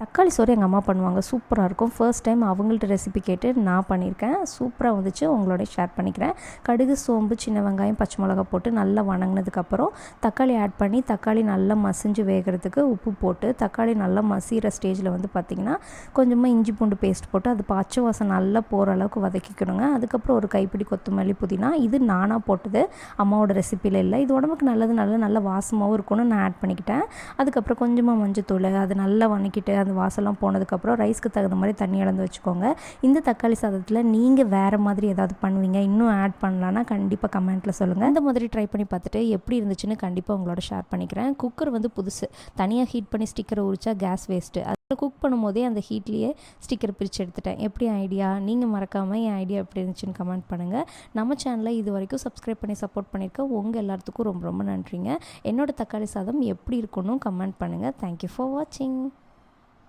தக்காளி சோறு எங்கள் அம்மா பண்ணுவாங்க, சூப்பராக இருக்கும். ஃபர்ஸ்ட் டைம் அவங்கள்ட்ட ரெசிபி கேட்டு நான் பண்ணியிருக்கேன், சூப்பராக வந்துச்சு. உங்களோட ஷேர் பண்ணிக்கிறேன். கடுகு, சோம்பு, சின்ன வெங்காயம், பச்சை மிளகா போட்டு நல்லா வணங்கினதுக்கப்புறம் தக்காளி ஆட் பண்ணி தக்காளி நல்லா மசிஞ்சு வேகிறதுக்கு உப்பு போட்டு தக்காளி நல்லா மசிகிற ஸ்டேஜில் வந்து பார்த்திங்கன்னா கொஞ்சமாக இஞ்சி பூண்டு பேஸ்ட் போட்டு அது பச்சை வாசம் நல்லா போகிற அளவுக்கு வதக்கிக்கணுங்க. அதுக்கப்புறம் ஒரு கைப்பிடி கொத்தமல்லி, புதினா. இது நானாக போட்டது, அம்மாவோட ரெசிப்பியில் இல்லை. இது உடம்புக்கு நல்லது, நல்ல வாசமாகவும் இருக்கும்னு நான் ஆட் பண்ணிக்கிட்டேன். அதுக்கப்புறம் கொஞ்சமாக மஞ்சத்தூள், அது நல்லா வணக்கிட்டு அந்த வாசலாம் போனதுக்கப்புறம் ரைஸ்க்கு தகுந்த மாதிரி தண்ணி அளந்து வச்சுக்கோங்க. இந்த தக்காளி சாதத்தில் நீங்கள் வேறு மாதிரி ஏதாவது பண்ணுவீங்க, இன்னும் ஆட் பண்ணலான்னா கண்டிப்பாக கமெண்ட்டில் சொல்லுங்கள். இந்த மாதிரி ட்ரை பண்ணி பார்த்துட்டு எப்படி இருந்துச்சுன்னு கண்டிப்பாக உங்களோட ஷேர் பண்ணிக்கிறேன். குக்கர் வந்து புதுசு, தனியாக ஹீட் பண்ணி ஸ்டிக்கரை உரிச்சா கேஸ் வேஸ்ட்டு. அதில் குக் பண்ணும்போதே அந்த ஹீட்லேயே ஸ்டிக்கரை பிரித்து எடுத்துட்டேன். எப்படி ஐடியா? நீங்கள் மறக்காமல் என் ஐடியா எப்படி இருந்துச்சுன்னு கமெண்ட் பண்ணுங்கள். நம்ம சேனலை இது வரைக்கும் சப்ஸ்கிரைப் பண்ணி சப்போர்ட் பண்ணியிருக்க உங்கள் எல்லாத்துக்கும் ரொம்ப ரொம்ப நன்றிங்க. என்னோடய தக்காளி சாதம் எப்படி இருக்குன்னு கமெண்ட் பண்ணுங்கள். தேங்க்யூ ஃபார் வாட்சிங்.